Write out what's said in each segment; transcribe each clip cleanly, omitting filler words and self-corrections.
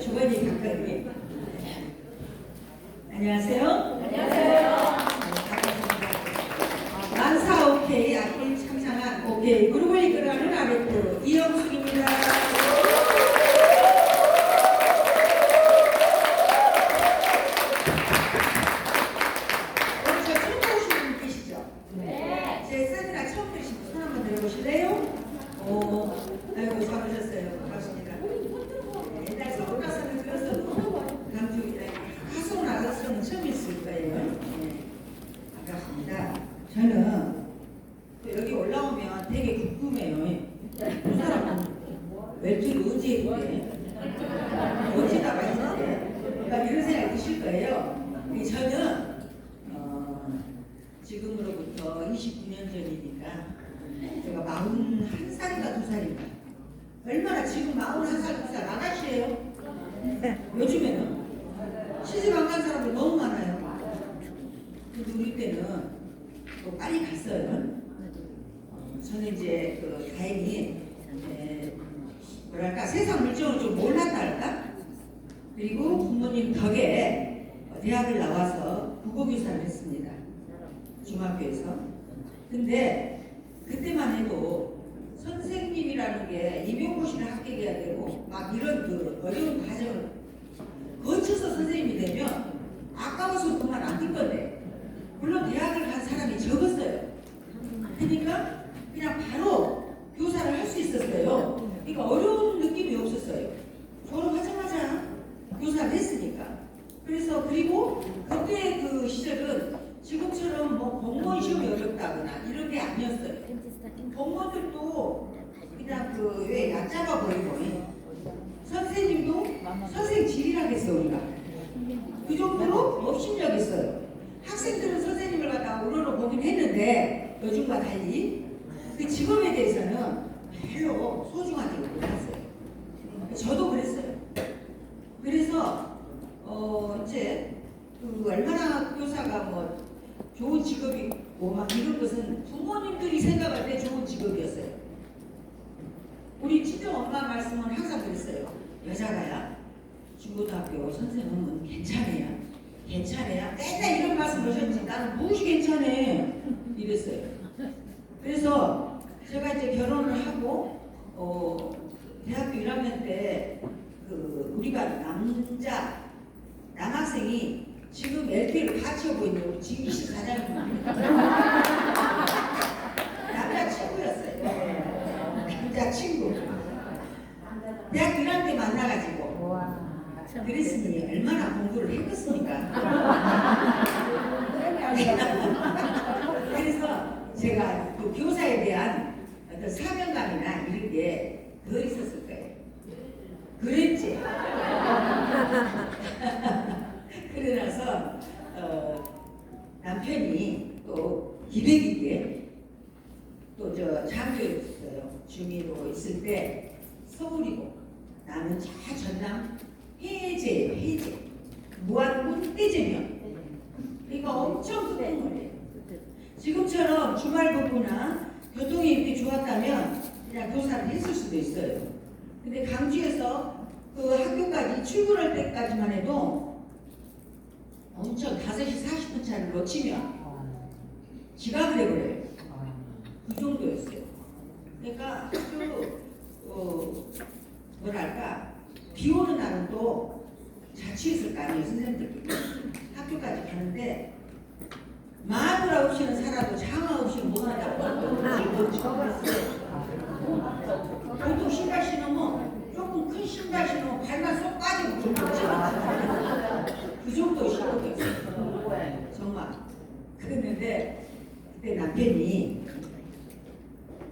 주머니 가까이. 안녕하세요. 안녕하세요. 반갑습니다. 만사 오케이 악기 창창한 오케이 그룹을 이끌어가는 아르트 이영숙입니다. 오늘 저 처음 보시는 분 계시죠? 네. 제 세미나 처음 들으신 분 손 한번 들어보실래요? 아이고 잘오셨어요. 반갑습니다. 옛날 서울 가서는 들었어도 남주 하소 나가서는 처음 있을 거예요. 네. 반갑습니다. 저는 또 여기 올라오면 되게 궁금해요. 그 사람은 외투를 언제 입게? 어디다가 했는데? 막 이런 생각이 드실 거예요. 저는 지금으로부터 29년 전이니까 제가 41살인가 2살인가 얼마나 지금 41살 2살 아가씨예요. 요즘에는 시집 안 간 사람들 너무 많아요. 근데 우리 때는 또 빨리 갔어요. 저는 이제 다행히 뭐랄까 세상 물정을 좀 몰랐다 할까? 그리고 부모님 덕에 대학을 나와서 국어교사를 했습니다. 중학교에서. 근데 그때만 해도 선생님이라는 게 임용고시를 합격해야 되고 막 이런 어려운 과정을 거쳐서 선생님이 되면 아까워서 그만 안 될 건데 물론 대학을 간 사람이 적었어요. 그러니까 그냥 바로 교사를 할 수 있었어요. 그러니까 어려운 느낌이 없었어요. 졸업하자마자 교사를 했으니까. 그래서 그리고 그때 그 시절은 지금처럼 뭐 공무원 시험이 어렵다거나 이런 게 아니었어요. 공무원들도 그냥 왜 얕잡아 버리고 선생님도 선생 질이라 했어 우리가. 그 정도로 업신여겼어요. 학생들은 선생님을 갖다가 우러러 보긴 했는데 요즘과 달리 그 직업에 대해서는 별로 소중하지 못했어요. 저도 그랬어요. 그래서 이제 얼마나 교사가 뭐 좋은 직업이고 막 이런 것은 부모님들이 생각할 때 좋은 직업이었어요. 우리 친정 엄마 말씀은 항상 그랬어요. 여자가야 중고등학교 선생님은 괜찮아야 괜찮아야 맨날 이런 말씀 하셨지. 나는 무엇이 괜찮아 이랬어요. 그래서 제가 이제 결혼을 하고 대학교 1학년 때 우리가 남학생이 지금 LP를 같이 하고 있는 우리 지미씨 과장입니다. 남자 친구였어요. 남자 친구. 대학교 1학년 때 만나가지고 그랬으니 얼마나 공부를 했겠습니까? 그래서 제가 그 교사에 대한 어떤 사명감이나 이런 게 더 있었을 거예요. 그랬지. 그러나서 남편이 또 기백이게 또 장교였어요. 중위로 있을 때 서울이고 나는 전남 해제예요. 해제. 무안군 해제면. 그러니까 엄청 큰 거예요. 지금처럼 주말 부부나 교통이 이렇게 좋았다면 그냥 교사를 했을 수도 있어요. 근데 강주에서 그 학교까지 출근할 때까지만 해도 엄청 5시 40분 차를 놓치면 지각을 해버려요. 그 정도였어요. 그러니까 아주 뭐랄까 비 오는 날은 또 자취했을 거 아니에요. 선생님들끼리 학교까지 가는데 마누라 없이는 살아도 장화 없이는 못 한다고. 보통 신발 신으면 조금 큰 신발 신으면 발만 쏙 빠지고 좀 그 정도 신고였어요. 정말. 그랬는데 그때 남편이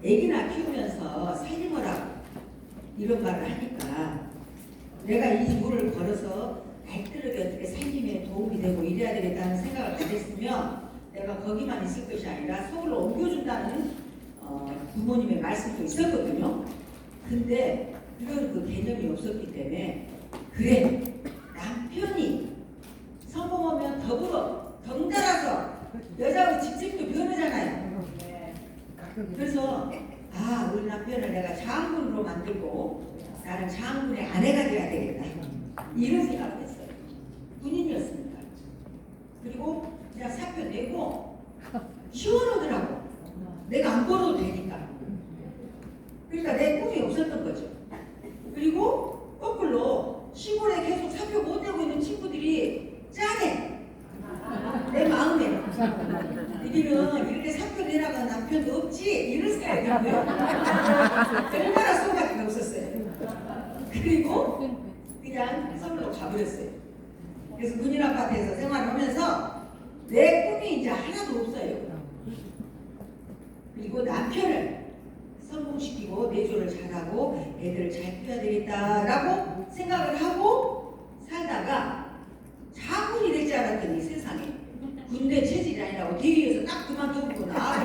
애기나 키우면서 살림을 하고 이런 말을 하니까 내가 이 물을 걸어서 알뜰하게 어떻게 살림에 도움이 되고 이래야 되겠다는 생각을 가졌으면 내가 거기만 있을 것이 아니라 서울로 옮겨준다는 부모님의 말씀도 있었거든요. 근데 그런 그 개념이 없었기 때문에 그래 남편이 성공하면 더불어 덩달아서 여자하고 직책도 변하잖아요. 그래서 아, 우리 남편을 내가 장군으로 만들고 나는 장군의 아내가 돼야 되겠다. 이런 생각을 했어요. 군인이었으니까. 그리고 내가 사표 내고 시원하더라고. 내가 안 벌어도 되니까. 그러니까 내 꿈이 없었던 거죠. 그리고 거꾸로 시골에 계속 사표 못 내고 있는 친구들이 짠해. 내 마음에. 이기는 이렇게 사표 내라가 남편도 없지? 이런 생각이 들고요. 얼마나 소박이 없었어요. 그리고 그냥 서울로 가버렸어요. 그래서 군인 아파트에서 생활하면서 내 꿈이 이제 하나도 없어요. 그리고 남편을 성공시키고 내조를 잘하고 애들을 잘 키워야 되겠다라고 생각을 하고 살다가 장군이 되지 않았더니 세상에 군대 체질이 아니라고 대위에서 딱 그만두고 나와.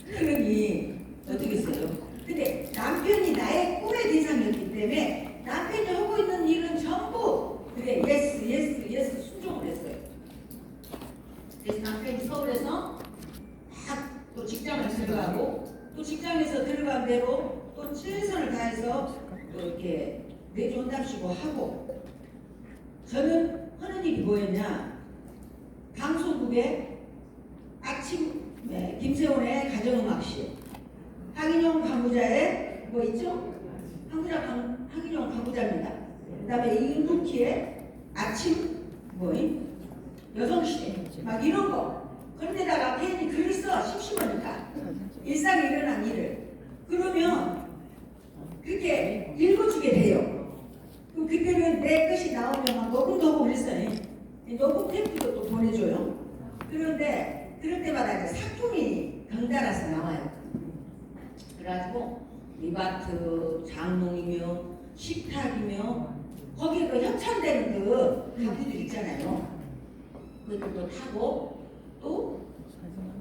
그러니 어떻겠어요? 근데 남편이 나의 꿈의 대상이었기 때문에 남편이 하고 있는 일은 전부 그래 예스 예스 예스 순종을 했어요. 그래서 남편이 서울에서 또 직장을 들어가고 또 직장에서 들어간 대로 또 최선을 다해서 또 이렇게 내조한답시고 하고 저는 하는 일이 뭐였냐 방송국에 아침 김세훈의 가정음악실 황인영 강구자의 뭐 있죠? 황인영 강구자입니다. 그 다음에 이은국희의 아침 뭐임? 여성시대 막 이런 거 그런데다가 괜히 글을 써 심심하니까 일상에 일어난 일을 그러면 그렇게 읽어주게 돼요. 그럼 그때는 내 것이 나오면 막 녹음도 하고 그랬어요. 녹음 템프도 또 보내줘요. 그런데 그럴 때마다 이제 상품이 덩달아서 나와요. 그래가지고 리바트, 장롱이며 식탁이며 거기에 그 협찬되는 그 가구들 있잖아요. 그것도 타고 또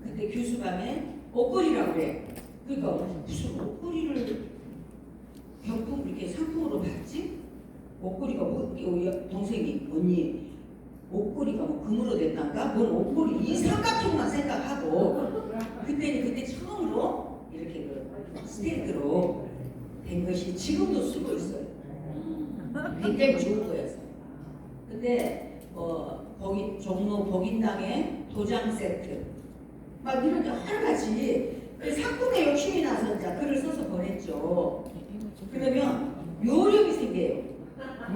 그때 교수감에 옷걸이라고 그래. 그러니까 무슨 옷걸이를 경품 이렇게 상품으로 받지? 옷걸이가 뭐 동생이 언니 옷걸이가 뭐 금으로 됐단가? 뭔 옷걸이 이 삼각형만 생각하고 그때 처음으로 이렇게 그 스테이크로 된 것이 지금도 쓰고 있어요. 굉장히 좋은 거였어요. 근데 거기 종로 복인당에 도장 세트 막 이런 여러 가지 상품에 욕심이 나서 이제 글을 써서 보냈죠. 그러면 요령이 생겨요.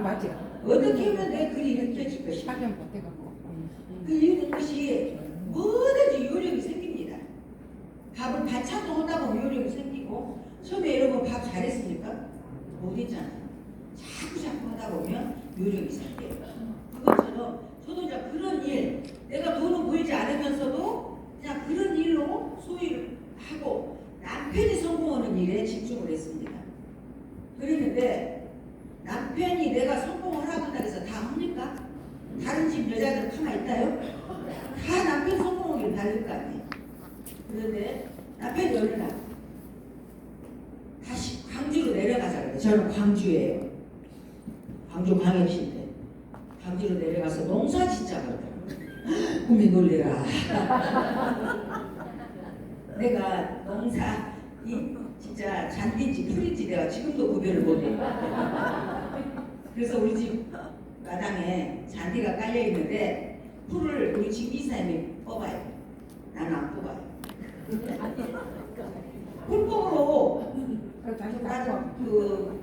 맞아. 어떻게 하면 내 글이 느껴질 것인가. 사전 못해갖고. 그 이유는 것이 뭐든지 요령이 생깁니다. 밥을 반찬도 하다 보면 요령이 생기고 처음에 여러분 밥 잘했습니까? 못했잖아요. 자꾸 하다 보면 요령이 생겨요. 그것처럼 저도 이제 그런 일 내가 돈은 벌지 않으면서도 그냥 그런 일로 소유를 하고 남편이 성공하는 일에 집중을 했습니다. 그랬는데 남편이 내가 성공을 하고 나서 다 합니까? 다른 집 여자들 가만히 있다요? 다 남편 성공하기를 바랄 거 아니에요. 그런데 남편이 어느 날 다시 광주로 내려가자 그래요. 저는 광주예요. 광주 광역시인데 광주로 내려가서 농사 짓자고 그러더라고요. 꿈이 놀래라. 내가 농사 진짜 잔디인지 풀인지 내가 지금도 구별을 못해요. 그래서 우리 집 마당에 잔디가 깔려 있는데 풀을 우리 집 이사님이 뽑아요. 나는 안 뽑아요. 풀뽑으로 나는 그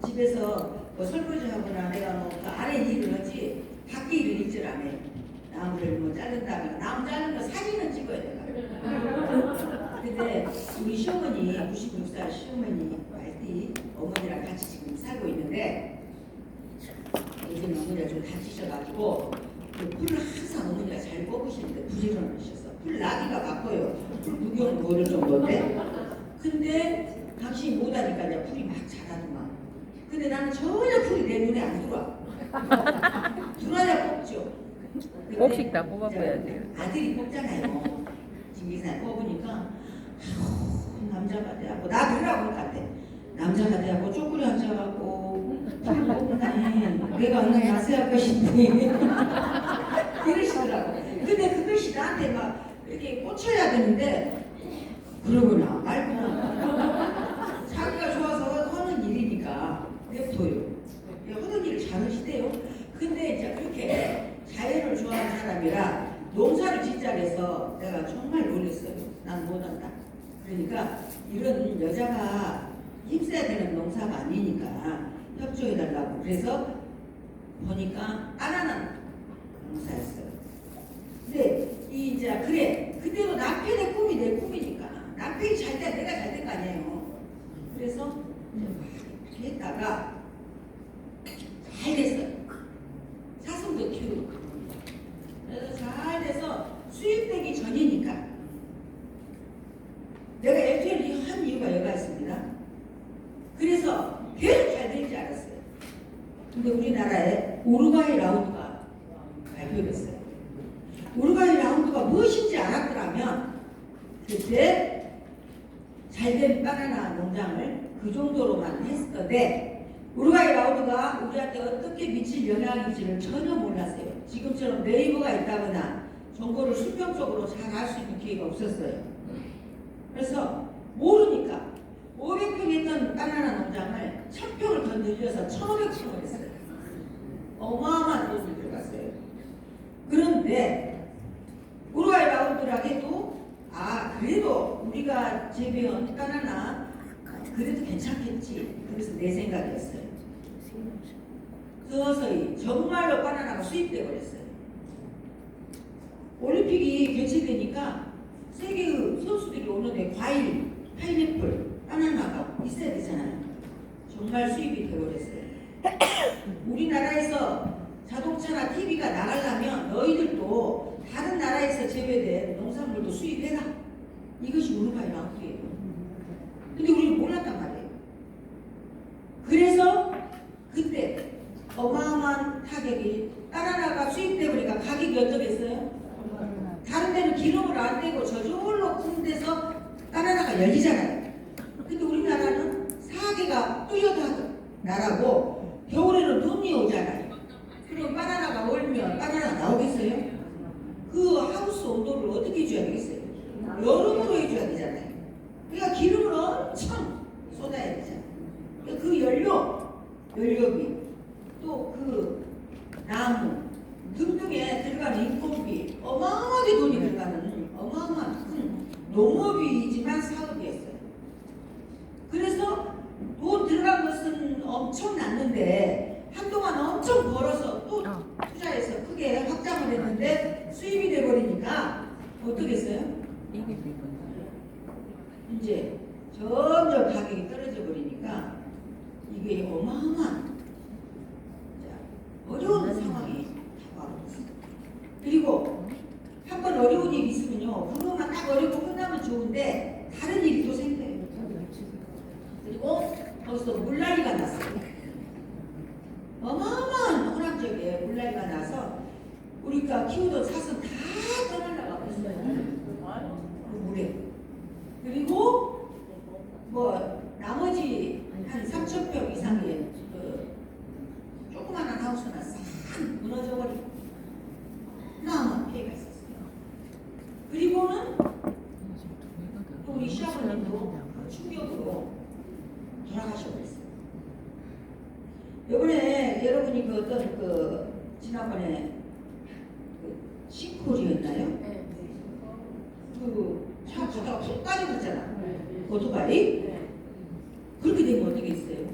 집에서 뭐 설거지하거나 내가 뭐그 안에 일을 하지 밖에 일을 일절 안 해요. 나무를 뭐 자른다거나 나무 자른 거 사진은 찍어야 돼요. 근데 우리 시어머니 96살 시어머니 말띠 어머니랑 같이 지금 살고 있는데 요즘 어머니가 좀 다치셔가지고 그 풀을 항상 어머니가 잘 뽑으시는데 부지런을 하셔서 풀 나기가 바빠요. 풀 구경 모를 정도인데 근데 당신이 못하니까 이제 풀이 막 자라더만. 근데 나는 전혀 풀이 내 눈에 안 들어와. 들어와야 뽑죠. 꼭씩 다 뽑아봐야 돼요. 아들이 뽑잖아요. 지금 이사에 뽑으니까 남자가 돼갖고 나 그러라고 같아. 남자가 돼갖고 쪼그려 앉아갖고 풀 뽑다니 내가 얼마나 야세할 것인지 이러시더라고. 근데 그것이 나한테 막 이렇게 꽂혀야 되는데 그러구나. 알구나. 자기가 좋아서 하는 일이니까 냅둬요. 하는 일을 잘하시대요. 근데 이제 그렇게 자연을 좋아하는 사람이라 농사를 짓자고 해서 내가 정말 놀랐어요. 난 못한다. 그러니까 이런 여자가 힘써야 되는 농사가 아니니까 협조해달라고. 그래서 보니까 바나나 농사였어요. 근데 이제 그래 그때도 남편의 꿈이 내 꿈이니까 남편이 잘 때 내가 잘 된 거 아니에요. 그래서 이렇게 했다가 잘 됐어요. 사슴도 키우고. 그래서 잘 돼서 수입되기 전이니까 내가 LTL을 한 이유가 여가 있습니다. 그래서 계속 잘 될 줄 알았어요. 근데 우리나라에 우루과이 라운드가 발표됐어요. 우루과이 라운드가 무엇인지 알았더라면 그때 잘된 바나나 농장을 그 정도로만 했었는데 우루과이 라운드가 우리한테 어떻게 미칠 영향인지를 전혀 몰랐어요. 지금처럼 네이버가 있다거나 정보를 수평적으로 잘 알 수 있는 기회가 없었어요. 그래서 모르니까 500평 했던 바나나 농장을 1000평을 더 늘려서 1500평을 했어요. 어마어마한 돈이 들어갔어요. 그런데 우루과이 라운드라 해도 그래도 우리가 재배한 바나나 그래도 괜찮겠지. 그래서 내 생각이었어요. 서서히 정말로 바나나가 수입돼 버렸어요. 올림픽이 개최되니까 세계의 선수들이 오는데 과일, 파인애플, 바나나가 있어야 되잖아요. 정말 수입이 되어버렸어요. 우리나라에서 자동차나 TV가 나가려면 너희들도 다른 나라에서 재배된 농산물도 수입해라. 이것이 우루과이 라운드예요. 근데 우리는 몰랐단 말이에요. 그래서 그때 어마어마한 타격이 바나나가 수입되버리니까 가격이 어떻겠어요? 다른 데는 기름을 안 떼고 저절로 큰 데서 바나나가 열리잖아요. 근데 우리나라는 사계가 뚜렷한 나라고 겨울에는 눈이 오잖아요. 그럼 바나나가 얼면 바나나가 나오겠어요? 그 하우스 온도를 어떻게 해줘야 되겠어요? 여름으로 해줘야 되잖아요. 그러니까 기름을 엄청 쏟아야 되잖아요. 그 연료비, 또 그 나무 등등에 들어가는 인건비, 어마어마하게 돈이 들어가는 어마어마한 큰 농업이지만 사업이었어요. 그래서 돈 들어간 것은 엄청 났는데 한동안 엄청 벌어서 또 투자해서 크게 확장을 했는데 수입이 돼버리니까 어떻겠어요? 이게 되건 이제 점점 가격이 떨어져 버리니까 이게 어마어마한 어려운 상황이 다가왔어요. 그리고 한번 어려운 일이 있으면요, 그거만 딱 어렵고 끝나면 좋은데 다른 일이 또 생겨요. 그리고 거기서 물난리가 났어요. 어마어마한 호남지역에 물난리가 나서 우리가 키우던 사슴 다 떠날라가 버렸어요. 그 물에. 그리고 뭐 나머지 한 3000평 이상의 조그마한 하우스나 싹 무너져버리고 어마어마한 피해가 있었어요. 그리고는 또 우리 시아버님도 충격으로 돌아가셔버렸어요. 이번에 여러분이 그 어떤 지난번에 싱콜이었나요? 그 차 타다가 푹 빠져버렸잖아. 오토바이? 그렇게 되면 어떻게 있어요?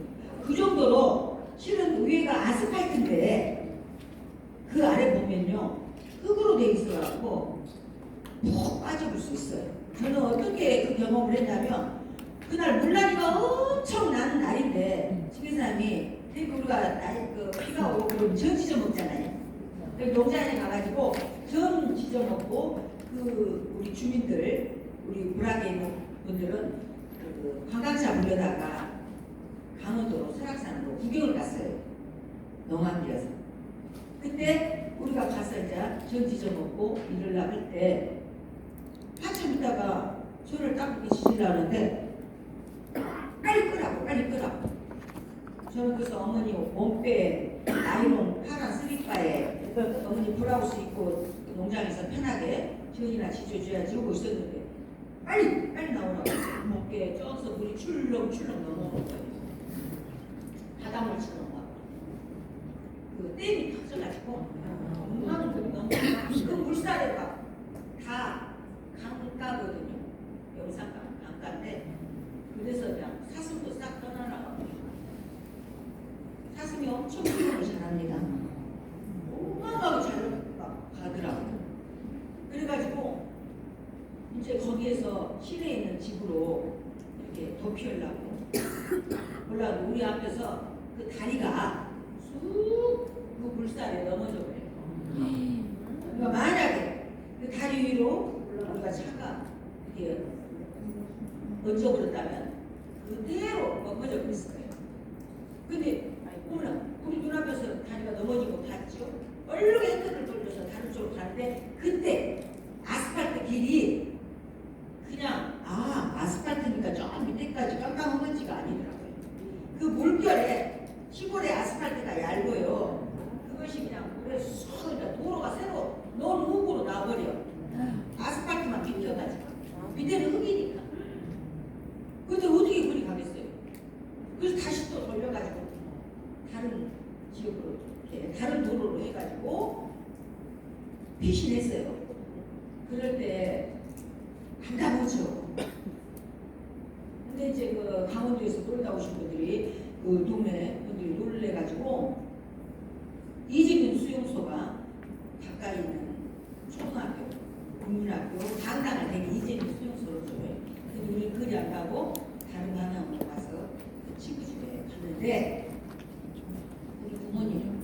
그 정도로 실은 위에가 아스팔트인데 그 아래 보면요 흙으로 돼 있어갖고 푹 빠져볼 수 있어요. 저는 어떻게 그 경험을 했냐면 그날 물난리가 엄청 나는 날인데 집사람이 우리가 비가 오고 그러면 전 지져 먹잖아요. 농장에 가가지고 전 지져 먹고 우리 주민들, 우리 불악에 있는 분들은 관광차 불러다가 강원도 설악산으로 구경을 갔어요. 농악이어서. 그때 우리가 가서 이제 전 지져 먹고 이러려고 할 때 한참 있다가 손을 딱 지지려고 하는데 빨리 끄라고. 저는 그래서 어머니 몸빼 나이론 파란 슬리퍼에 어머니 브라우스 입고 농장에서 편하게 전이나 지져줘야지 하고 있었는데 빨리 나오라고. 어깨에 쪄서 물이 출렁출렁 넘어오는 거예요. 바닷물처럼 막. 그 댐이 터져가지고 엄마는 그 물살에가 다 강가거든요. 영산강 강가인데 그래서 그냥 사슴도 싹 떠나나가고 사슴이 엄청 수영을 잘합니다. 어마어마하게 잘 가더라고요. 그래가지고 이제 거기에서 시내에 있는 집으로 이렇게 도피하려고 올라가고 우리 앞에서 그 다리가 쑥 그 물살에 넘어져 버려요. 그러니까 만약에 그 다리 위로 우리가 차가 이렇게 얹어버렸다면 그대로 넘어져 버렸을 거예요. 근데 어머나 우리 눈앞에서 다리가 넘어지고 갔죠. 얼른 핸들을 돌려서 다른 쪽으로 가는데 그때 아스팔트 길이 그냥 아스팔트니까 저 밑에까지 깜깜한 먼지가 아니더라고요. 그 물결에 시골의 아스팔트가 얇고요. 그것이 그냥 물에 쏙 도로가 새로 논흙으로 나버려. 아스팔트만 비켜가지고 밑에는 흙이니까. 근데 어떻게 그리 가겠어요? 그래서 다시 또 돌려가지고 다른 지역으로 이렇게 다른 도로로 해가지고 피신했어요. 그럴 때 반가우죠. 근데 이제 그 강원도에서 놀다 오신 분들이 그 동네 분들이 놀래가지고 이재민 수용소가 가까이 있는 초등학교, 국민학교, 강당을 되게 이재민 수용소로 줘요. 근데 우리 그리 안 가고 다른 방향으로 가서 그 친구 집에 갔는데 우리 부모님,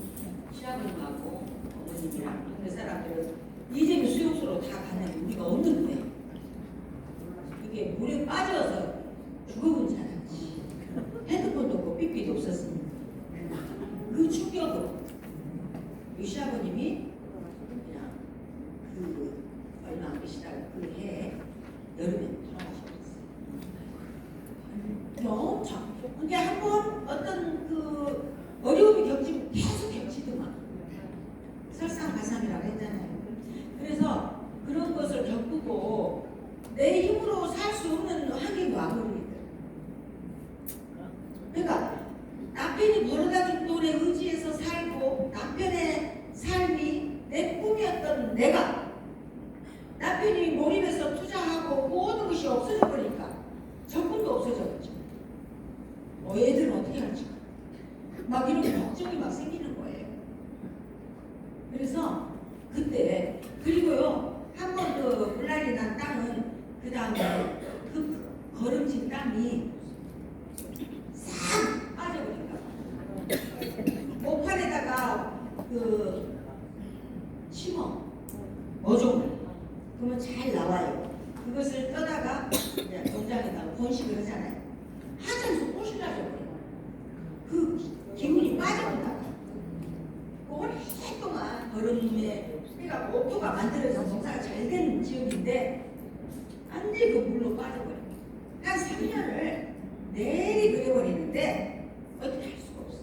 시아버님하고 어머님이랑 동네 사람들은 이재민 수용소로 다 갔는데 우리가 없는데 이게 물에 빠져서 죽어본 줄 알았지. 핸드폰도 없고 삐삐도 없었으니까. 그 충격으로 이 시아버님이 그냥 그 얼마 안 계시다가 그 해에 여름에 돌아가셨어요. 엄청. 근데 한 번 어떤 그 어려움이 겹치면 계속 겹치더만. 설상가상이라고 했잖아요. 그래서 그런 것을 겪고 내 힘으로 살 수 없는 환경이 와버리거든. 그러니까 남편이 벌어다준 돈에 의지해서 살고 남편의 삶이 내 꿈이었던 내가 남편이 몰입해서 투자하고 모든 것이 없어져 버리니까 적금도 없어져 버리죠. 애들은 어떻게 할지 막 이런 걱정이 막 생기는 거예요. 그래서 그때 그리고요 한 번 그 물난리 난 땅은 그 다음에 그 거름진 땅이 싹 빠져버린다. 목판에다가 그 심어 어종을 그러면 잘 나와요. 그것을 떠다가 이제 농장에다가 번식을 하잖아요. 하자면서 꽃이 나져버려요. 그 기운이 빠져버린다. 오랫동안 거름에 해가 옥토가 만들어져서 농사가 잘 된 지역인데 완전히 그 물로 빠져버려요. 한 3년을 내리 그려버리는데 어떻게 할 수가 없어.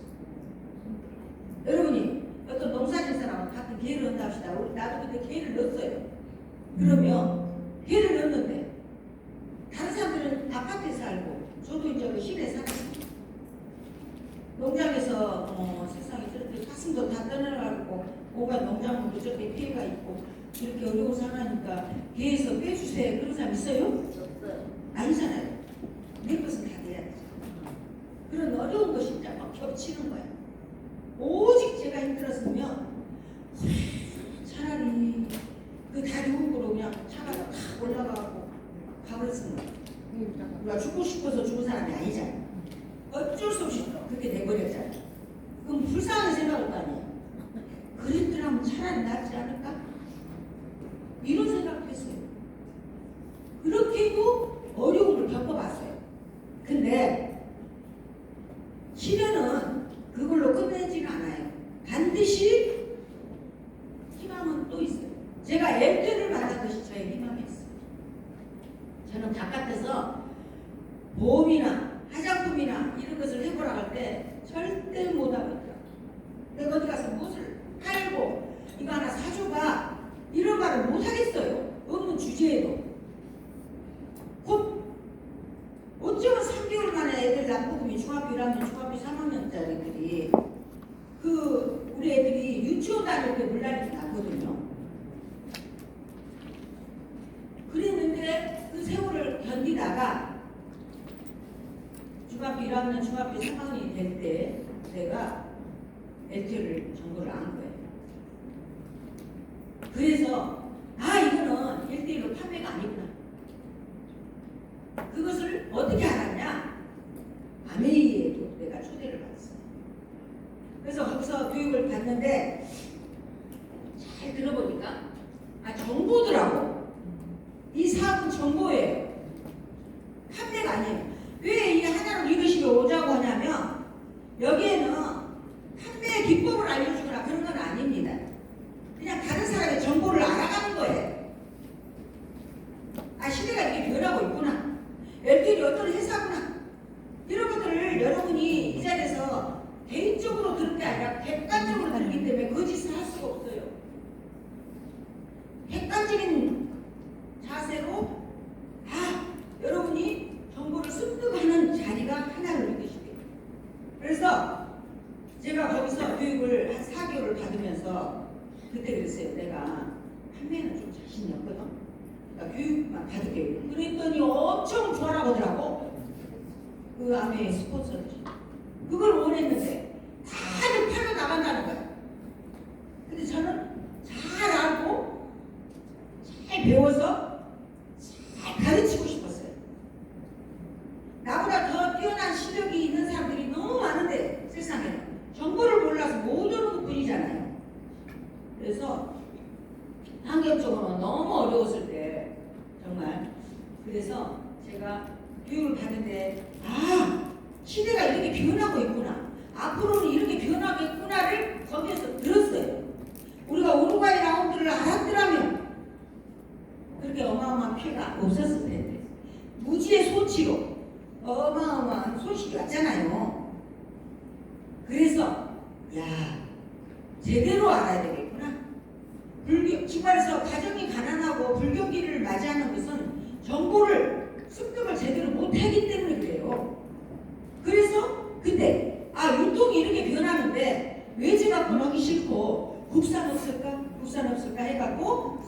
여러분이 어떤 농사진 사람하고 같은 개를 넣는다 합시다. 나도 그때 개를 넣었어요. 그러면 개를 넣었는데 다른 사람들은 아파트에 살고 저도 이제 그 시내에 살았습니다. 농장에서 세상에 저렇게 사슴도 다 떠나가고 뭐가 농작물도 저렇게 피해가 있고 이렇게 어려운 상황이니까 개에서 빼주세요. 그런 사람 있어요? 아니잖아요. 내 것은 다 돼야 되죠. 그런 어려운 것이 이제 막 겹치는 거야. 오직 제가 힘들었으면 차라리 그 다리 후으로 그냥 차가 탁 올라가고 가버렸으면 우리가 죽고 싶어서 죽은 사람이 아니잖아. 어쩔 수 없이 그렇게 돼버렸잖아. 그럼 불쌍하게 생각할 거 아니에요. 그랬더라면 차라리 낫지 않을까? 이런 생각을 했어요. 그렇게도 어려움을 겪어봤어요. 근데 시련은 그걸로 끝내지는 않아요. 반드시 희망은 또 있어요. 제가 엠드를 받았듯이 저의 희망이 있어요. 저는 바깥에서 보험이나 화장품이나 이런 것을 해보라고 할 때 절대 못하거든요. 내가 어디 가서 무엇을 팔고 이거 하나 사줘봐 이런 말을 못하겠어요. 없는 주제에도. 남부금이 중학교 1학년, 중학교 3학년짜리들이 우리 애들이 유치원 다닐 때 물난리 났거든요. 그랬는데 그 세월을 견디다가 중학교 1학년, 중학교 3학년이 될 때 내가 LTE를 정보를 안 거예요. 그래서 이거는 1대1로 판매가 아니구나. 그것을 어떻게 알았냐? 아메이에도 내가 초대를 받았어요. 그래서 거기서 교육을 받는데 잘 들어보니까 정보더라고. 이 사업은 정보예요. 판매가 아니에요. 왜 이 하나로 리더십이 오자고 하냐면 여기에는 판매의 기법을 알려주거나 그런 건 아닙니다. 그냥 다른 사람의 정보를 알아가는 거예요. 시대가 이렇게 변하고 있구나. LTE이 어떤 회사구나. 이런 것들을 여러분이 이 자리에서 개인적으로 들은 게 아니라 객관적으로 들기 때문에 거짓을 할 수가 없어요. 객관적인 자세로 여러분이 정보를 습득하는 자리가 하나를 이루시게. 그래서 제가 거기서 교육을 한 4개월을 받으면서 그때 그랬어요. 내가 판매는 좀 자신이 없거든. 그러니까 교육만 받을게요. 그랬더니 엄청 좋아라 보더라고. 그 아메 스폰서들이. 그걸 원했는데 다들 팔러 나간다는 거야. 근데 저는 잘 알고 잘 배워서 잘 가르치고 싶었어요. 나보다 더 뛰어난 실력이 있는 사람들이 너무 많은데 세상에 정보를 몰라서 못 오는 것 뿐이잖아요. 그래서 환경적으로 너무 어려웠을 때 정말 그래서 제가 교육을 받는데 시대가 이렇게 변하고 있구나. 앞으로는 이렇게 변하겠구나를 거기에서 들었어요. 우리가 우루과이 라운드를 알았더라면 그렇게 어마어마한 피해가 없었을 텐데 무지의 소치로 어마어마한 소식이 왔잖아요. 그래서 제대로 알아야 되겠구나. 정말에서 가정이 가난하고 불경기를 맞이하는 것은 정보를 습득을 제대로 못하기 때문에 그래요. 그래서 근데 유통이 이렇게 변하는데 외제가 권하기 싫고 국산 없을까 해갖고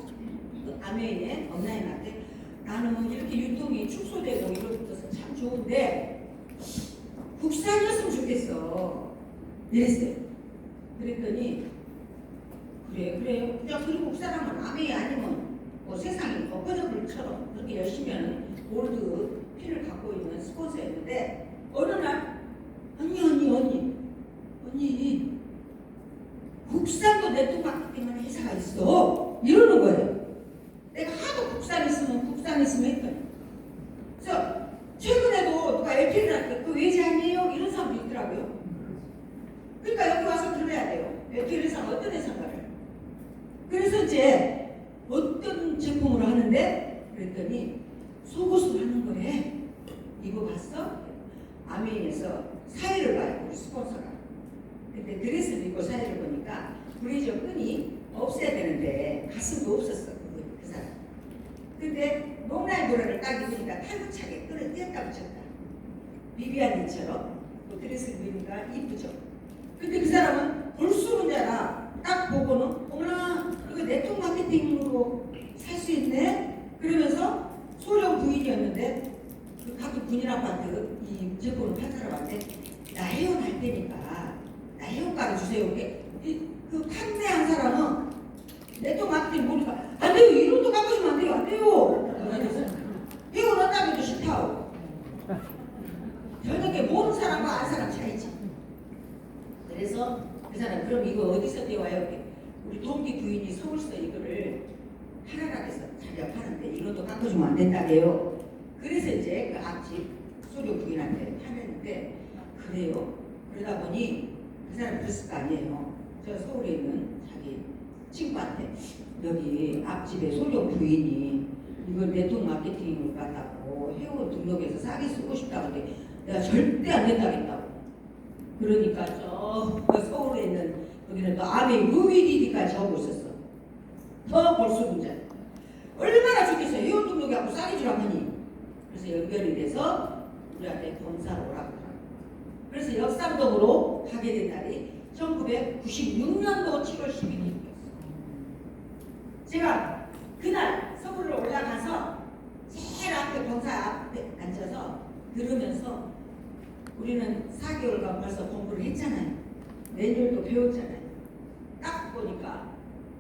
아메이의 엄나인한테 나는 이렇게 유통이 축소되고 이런 것은 참 좋은데 국산이었으면 좋겠어 이랬어요. 그랬더니 그래요. 그리고 국산하면 아메이 아니면 세상에 엊그저께처럼 그렇게 열심히 하는 골드 피를 갖고 있는 스폰서였는데 어느 날 언니 국산도 네트워크 마케팅하는 회사가 있어 이러는 거예요. 내가 하도 국산 있으면 했더니 그래서 최근에도 누가 LTE한테 그 외제 아니에요? 이런 사람도 있더라고요. 그러니까 여기 와서 들어야 돼요. LTE 회사가 어떤 회사인가를. 그래서 이제 어떤 제품으로 하는데 그랬더니 속옷을 하는 거래. 이거 봤어? 아메이에서 사회를 봐요. 우리 스폰서가. 근데 드레스를 입고 사회를 보니까 브레이저 끈이 없애야 되는데 가슴도 없었어. 그 사람. 근데 목라인 도라를 딱 입으니까 탈부착에 끈을 띄었다 붙였다. 비비안니처럼 그 드레스를 입으니까 이쁘죠. 근데 그 사람은 볼수는 자라 딱 보고는 어머나 이거 네트워크 마케팅으로 살 수 있네? 그러면서 소령 부인이었는데 그 가끔 군인 아파트 이 제품을 팔 사람한테 나 회원 할 테니까 나 회원가를 주세요. 그 판매한 사람은 네트워크 마케팅 모르니까 안 돼요. 이론도 깎아주면 안 돼요. 안 돼요. 회원 한다고 해도 싫다고. 저녁에 모르는 사람과 아는 사람 차이지. 그래서 그 사람 그럼 이거 어디서 떼와요? 우리 동기 부인이 서울서 이거를 하나락에서 자기가 파는데 이것도 깎아주면 안 된다래요. 그래서 이제 그 앞집 소료 부인한테 파냈는데 그래요. 그러다 보니 그 사람 그랬을 거 아니에요. 저 서울에 있는 자기 친구한테 여기 앞집에 소료 부인이 이걸 네트워크 마케팅으로 갔다고 회원 등록해서 싸게 쓰고 싶다고 하는데 내가 절대 안 된다겠다고. 그러니까 저 서울에 있는 거기는 또 아메 루비디디까지 하고 있었어. 더 볼수 문제. 얼마나 좋겠어요. 회원 등록하고 싸게 주라고 하니. 그래서 연결이 돼서 우리한테 검사를 오라고 하고 그래서 역삼동으로 가게 된 날이 1996년도 7월 11일이었어요. 제가 그날 서울로 올라가서 제일 앞에 검사 앞에 앉아서 들으면서 우리는 4개월간 벌써 공부를 했잖아요. 매뉴얼도 배웠잖아요. 딱 보니까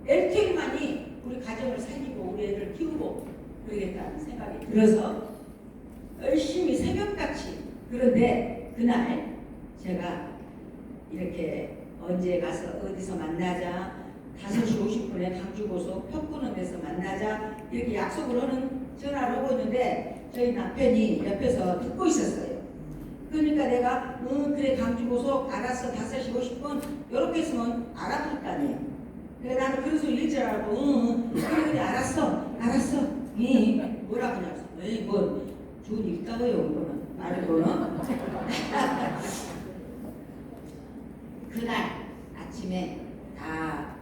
LTE만이 우리 가정을 살리고 우리 애를 키우고 그러겠다는 생각이 들어서 열심히 새벽같이, 그런데 그날 제가 이렇게 언제 가서 어디서 만나자, 5시 50분에 강주고속 펴꾸는데서 만나자 이렇게 약속을 하는 전화를 하고 있는데 저희 남편이 옆에서 듣고 있었어요. 그러니까 내가 그래 강주고속 알았어 5시 50분 이렇게 했으면 알아볼 거 아니에요. 그래 나는 그런 소리 일줄 알고 그래 알았어 뭐라고 하냐고 뭐 좋은 일 있다고요 이거는 말고는 그날 아침에 다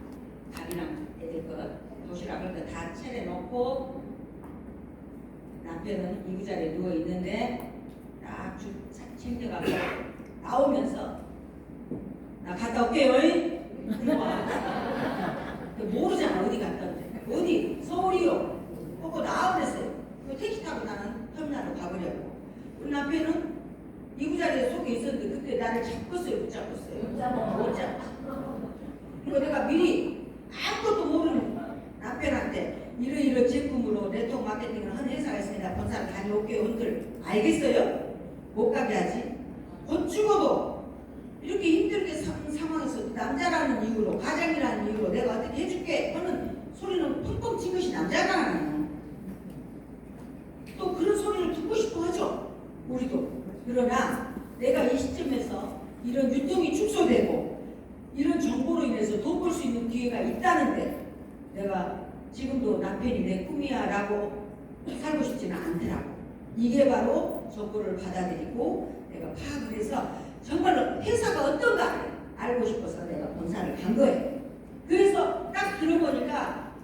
밥이랑 애들 거 도시락을 다 차려놓고 남편은 이부자리에 누워있는데 딱 챙겨가고 나오면서 나 갔다 올게요 모르잖아 어디 갔다는데 어디 서울이요 하고 나와버렸어요. 택시 타고 나는 터미널로 가버려고 우리 남편은 이부자리에 속에 있었는데 그때 나를 잡았어요 못 잡았어요 못 잡았어. 그리고 내가 미리 아무것도 모르는 남편한테 이런 제품으로 네트워크 마케팅을 하는 회사가 있습니다. 본사를 다녀올게요. 흔들 알겠어요? 못 가게 하지. 곧 죽어도 이렇게 힘들게 사는 상황에서 남자라는 이유로 가장이라는 이유로 내가 어떻게 해줄게 하는 소리는 펑펑 친 것이 남자잖아요. 또 그런 소리를 듣고 싶어 하죠. 우리도. 그러나 내가 이 시점에서 이런 유통이 축소되고 이런 정보로 인해서 돈 벌 수 있는 기회가 있다는데 내가 지금도 남편이 내 꿈이야 라고 살고 싶지는 않더라고. 이게 바로 정보를 받아들이고 내가 파악을 해서 정말로 회사가 어떤가 알고 싶어서 내가 본사를 간 거예요. 그래서 딱 들어보니까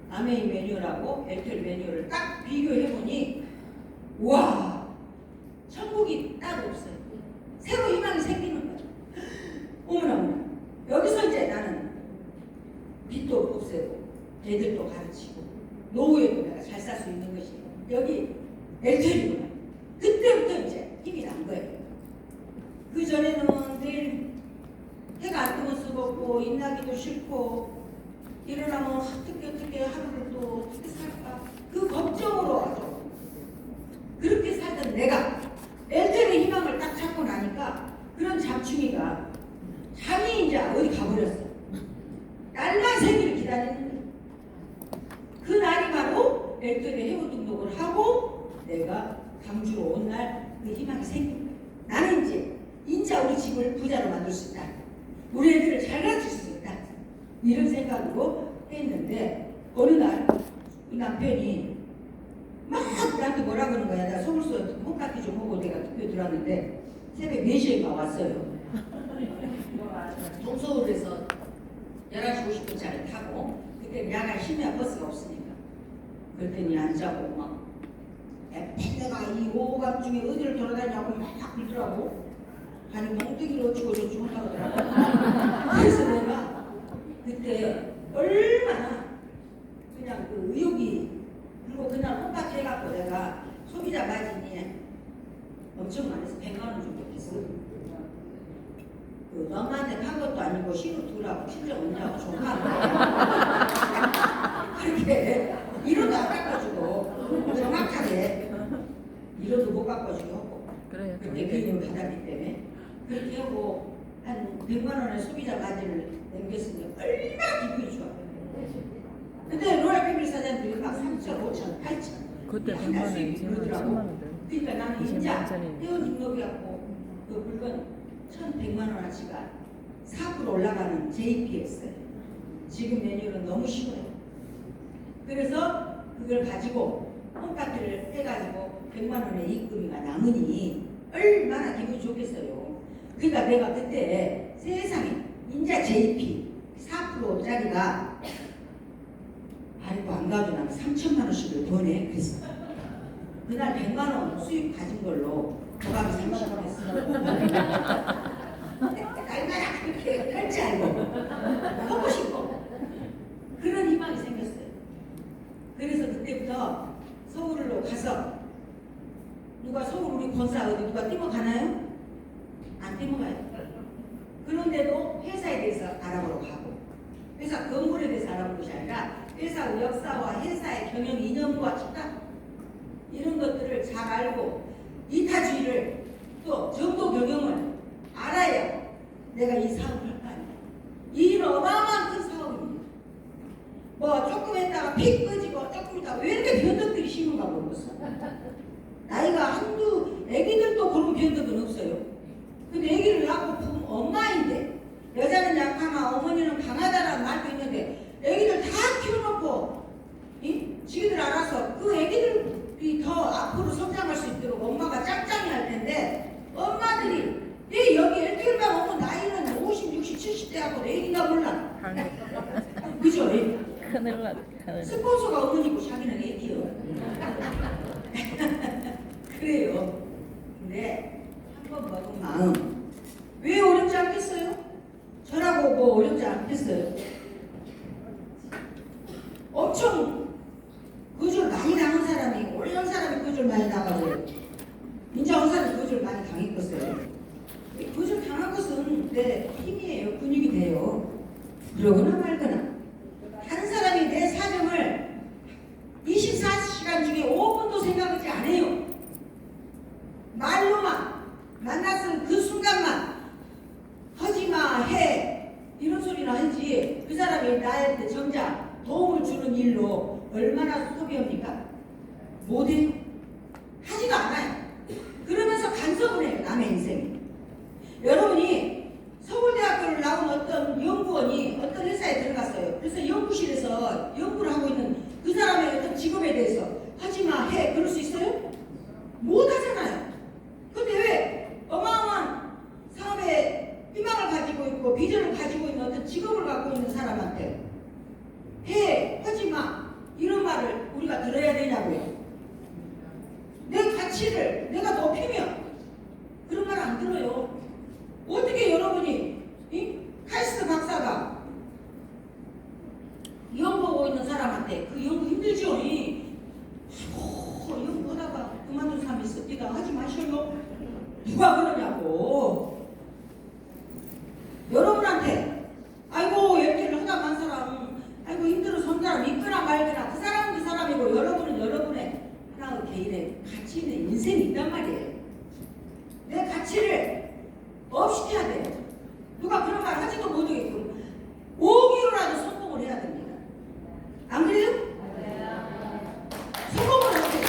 아메이 매뉴얼하고 엘텔 매뉴얼을 딱 비교해보니 와 천국이 따로 없어요. 새로 희망이 생기는 거예요. 어머나 여기서 이제 나는 빚도 없애고 애들도 가르치고 노후에도 내가 잘 살 수 있는 것이 여기 엘텔이구나. 그때부터 이제 힘이 난 거예요. 그 전에는 내일 해가 안 뜨면 쓰고 입나기도 싫고 일어나면 어떻게 하루를 또 어떻게 살까 그 걱정으로 아주 그렇게 살던 내가 엘텔의 희망을 딱 찾고 나니까 그런 잡충이가 잠이 이제 어디 가버렸어. 날만 새기를 기다리는 거예요. 그 날이 바로 엘텔의 회원 등록을 하고 내가 강주로 온 날 그 희망이 생긴 거예요. 나는 이제 우리 집을 부자로 만들 수 있다. 우리 애들을 잘 가르칠 수 있다. 이런 생각으로 했는데 어느 날 이 남편이 막 나한테 뭐라 그러는 거야. 내가 서울서 홈카티 좀 하고 내가 학교에 들어왔는데 새벽 4시에 왔어요. 동서울에서 11시 50분짜리 타고 그때 야간 심야 버스가 없으니까 그랬더니 안 자고 막 내가 이 오감 중에 어디를 돌아다니냐고 막 불더라고. 아니 멍뚱이를 어쩌고 저쩌고 한다고 하더라고. 그래서 내가 그때 얼마나 그냥 그 의욕이 그리고 그날 홈카티 해갖고 내가 소비자 마진이 엄청 많이 해서 100만 원 정도 했어. 그 너한테 판 것도 아니고 신호 두라고 친정 언니하고 조카하고 그렇게 이론도 안 바꿔주고 정확하게 이론도 못 바꿔주고 하고 그때 그 힘을 받았기 때문에 그렇게 하고 한 100만 원의 소비자 마진을 남겼으니 얼마나 기분이 좋아. 근데 로얄 패밀리 사장들이 막 3천, 5천, 8천 그때 한 100만 달 원, 수입이 20만 원, 그러더라고. 10만 원. 그러니까 나는 20만 인자 원짜리. 회원 등록이었고 그 물건 1,100만 원어치가 4% 올라가는 JP였어요. 지금 메뉴는 너무 쉬워요. 그래서 그걸 가지고 홈카트를 해가지고 100만 원의 이익금이가 남으니 얼마나 기분이 좋겠어요. 그러니까 내가 그때 세상에 인자 JP 4%짜리가 아이고 안 가도 난 3천만 원씩을 더 내. 그래서 그날 100만 원 수입 가진 걸로 도감이 30원 했어. 누가 뛰어가나요? 안 뛰어가요. 그런데도 회사에 대해서 알아보러 가고, 회사 건물에 대해서 알아보는 것이 아니라 회사 역사와 회사의 경영 이념과 식단 이런 것들을 잘 알고 이타주의를 또 정도 경영을 알아야 내가 이 사업을 할 거 아니에요. 이 일은 어마어마한 큰 사업입니다. 뭐 조금 했다가 픽 꺼지고 조금 있다가 왜 이렇게 변덕들이 심은가 모르겠어. 나이가 한두 애기들도 그런 변덕은 없어요. 근데 애기를 낳고 부은 엄마인데 여자는 약하나 어머니는 강하다라는 말도 있는데 애기들 다 키워놓고 지기들 알아서 그 애기들이 더 앞으로 성장할 수 있도록 엄마가 짱짱이 할 텐데 엄마들이 내 여기 애기만 오면 나이는 50, 60, 70대 하고 내 애기가 몰라. 그죠? 큰일 났다. 스폰서가 어머니고 자기는 애기요. 그래요. 근데 한번 먹은 마음 왜 어렵지 않겠어요? 저라고 뭐 어렵지 않겠어요? 엄청 거절 많이 당한 사람이 올려온 사람이 거절 많이 당하고요. 인자한 사람이 거절 많이 당했겠어요. 거절 당한 것은 내 힘이에요. 근육이 돼요. 그러거나 말거나 다른 사람이 내 사정을 24시간 중에 5분도 생각하지 않아요. 말로만 만났을 그 순간만 하지마 해 이런 소리나 하지 그 사람이 나한테 정작 도움을 주는 일로 얼마나 소비합니까? 못해요. 하지도 않아요. 그러면서 간섭을 해요. 남의 인생에. 여러분이 서울대학교를 나온 어떤 연구원이 어떤 회사에 들어갔어요. 그래서 연구실에서 연구를 하고 있는 그 사람의 어떤 직업에 대해서 하지마 해 그럴 수 있어요? 못하잖아요. 근데 왜 어마어마한 사업에 희망을 가지고 있고 비전을 가지고 있는 어떤 직업을 갖고 있는 사람한테 해 하지마 이런 말을 우리가 들어야 되냐고요. 내 가치를 내가 높이면 그런 말 안 들어요. 어떻게 여러분이 카이스트 박사가 연구하고 있는 사람한테 그 연구 힘들죠? 연구하다가 그만둔 사람이 있어. 네가 하지 마시오. 누가 그러냐고. 여러분한테 아이고 열개를 하다 간 사람 아이고 힘들어서 한 사람 있거나 말거나 그 사람은 그 사람이고 여러분은 여러분의 하나의 개인의 가치 있는 인생이 있단 말이에요. 내 가치를 업시켜야 돼요. 누가 그런 말 하지도 못하겠고 5기로라도 성공을 해야 됩니다. 안 그래요? 성공을 어떻게 해요?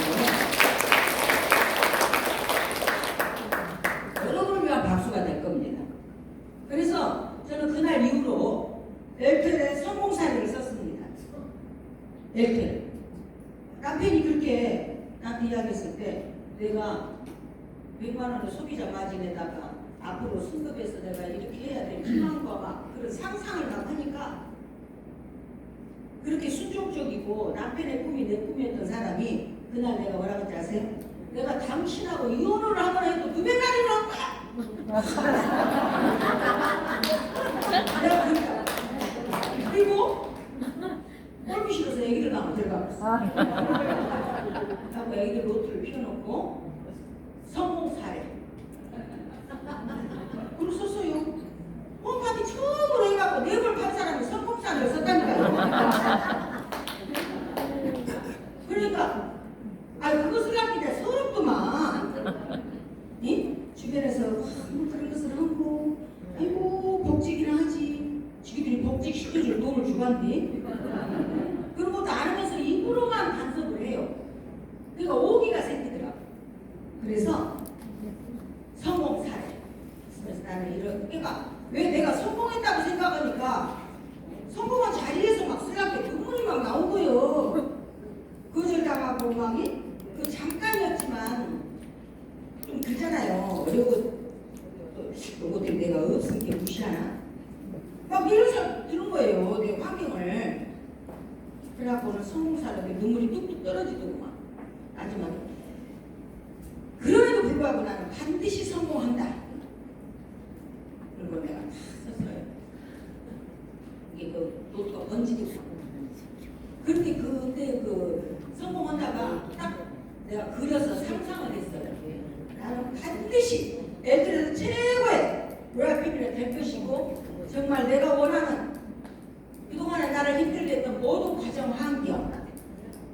여러분을 위한 박수가 될 겁니다. 그래서 저는 그날 이후로 벨텔의 성공 사례를 썼습니다. 벨텔. 남편이 그렇게 나한테 이야기했을 때 내가 100만 원의 소비자 마진에다가 앞으로 승급해서 내가 이렇게 해야 될 희망과 막 그런 상상을 막 하니까 그렇게 순종적이고 남편의 꿈이 내 꿈이었던 사람이 그날 내가 뭐라고 했지 아세요? 내가 당신하고 이혼을 하거나 해도 900마리를 할 거야! 내가 그러니까 그리고 꼴기 싫어서 애기를 낳고 들어가봤어. 하고 애기들 로트를 피워놓고 성공 사례 그걸 썼어요. 홈파티 처음으로 해갖고 뇌물 판 사람이 성공 사례를 썼다니까요. 그러니까 그것을 하기가 서럽더만. 주변에서 그런 것을 하고 아이고 복직이나 하지. 지기들이 복직 시켜줄 돈을 주간디. 그런 것도 안 하면서 입으로만 간섭을 해요. 그러니까 오기가 생기더라고. 그래서 성공 사례. 그래서 나는 이런 그러니까 왜 내가 성공했다고 생각하니까 성공한 자리에서 막 쓰려고 눈물이 막 나온 거예요. 거절당하고 막이 그 잠깐이었지만 좀 그잖아요. 요거 때문에 내가 없으니까 무시하나? 막 이런 거예요. 내 환경을. 그래갖고는 성공사람이 눈물이 뚝뚝 떨어지더구만. 마지막에. 그럼에도 불구하고 나는 반드시 성공한다. 그리고 내가 다 썼어요. 이게 그 노트가 번지도 있고. 그렇게 그때 성공한다가 딱 내가 그려서 상상을 했어요. 나는 반드시 반드시 애들에서 최고의 로얄피비가 될 것이고 정말 내가 원하는 그동안에 나를 힘들게 했던 모든 가정 환경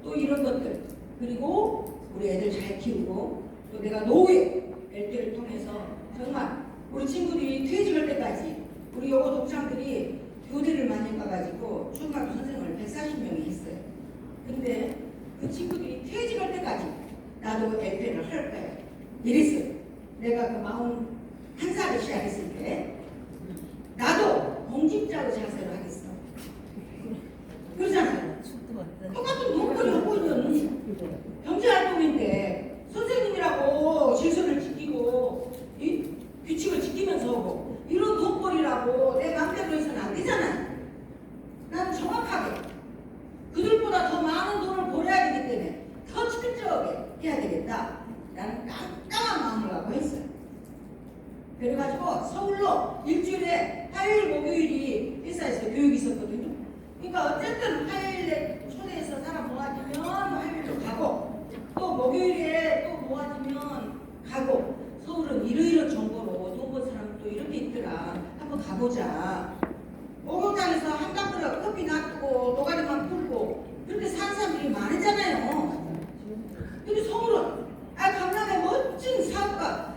또 이런 것들 그리고 우리 애들 잘 키우고 또 내가 노후에 LT를 통해서 정말 우리 친구들이 퇴직할 때까지 우리 여고 동창들이 교대를 많이 가가지고 중학교 선생을 140명이 했어요. 근데 그 친구들이 퇴직할 때까지 나도 LT를 할 거야. 이랬어요. 내가 그 41살에 시작했을 때 나도 공직자로 자세를 하겠어. 그러잖아요. 똑같은 돈벌이 하고 있는 경제활동인데 선생님이라고 질서를 지키고 이 규칙을 지키면서 하고 이런 돈벌이라고 내 맘대로 해서는 안 되잖아요. 나는 정확하게 그들보다 더 많은 돈을 벌어야 되기 때문에 더 철저하게 해야 되겠다. 나는 깜깜한 마음을 갖고 했어요. 그래가지고 서울로 일주일에 화요일 목요일이 회사에서 교육이 있었거든요. 그러니까 어쨌든 화요일에 초대해서 사람 모아지면 화요일로 가고 또 목요일에 또 모아지면 가고 서울은 이러이러한 정보로 돈 번 사람 또 이렇게 있더라. 한번 가보자. 목욕탕에서 한강으로 커피 놔두고 노가리만 풀고 그렇게 사는 사람들이 많았잖아요. 근데 서울은 강남에 멋진 사업가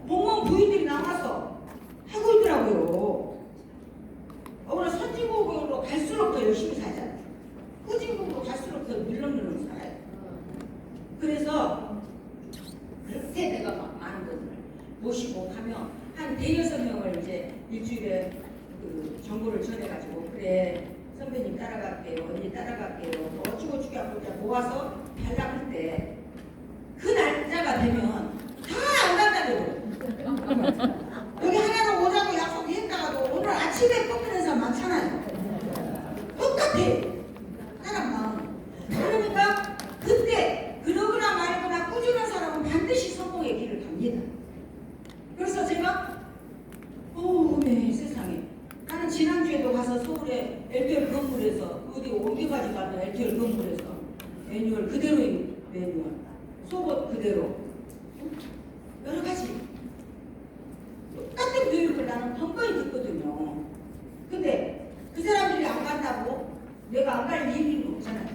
공무원 부인들이 나와서 하고 있더라고요. 오늘 선진국으로 갈수록 더 열심히 살잖아요. 후진국으로 갈수록 더 물렁물렁 살아요. 그래서 그렇게 내가 많은 분들 모시고 가면 한 대여섯 명을 이제 일주일에 그 정보를 전해가지고 그래 선배님 따라갈게요, 언니 따라갈게요, 뭐 어쩌고저쩌고 하고 모아서 달라고 때 그 날짜가 되면 다 안 간다고. 여기 하나로 오자고 약속했다가도 오늘 아침에 꺾이는 사람 많잖아요. 똑같아. 사람 마음. 그러니까 그때 그러거나 말거나 꾸준한 사람은 반드시 성공의 길을 갑니다. 그래서 제가 네 세상에 나는 지난주에도 가서 서울에 LTL 건물에서 어디 옮겨가지고 가는 LTL 건물에서 매뉴얼 그대로인 매뉴얼 속옷 그대로 여러 가지 똑같은 교육을 나는 번번이 듣거든요. 근데 그 사람들이 안 간다고 내가 안 갈 이유는 없잖아요.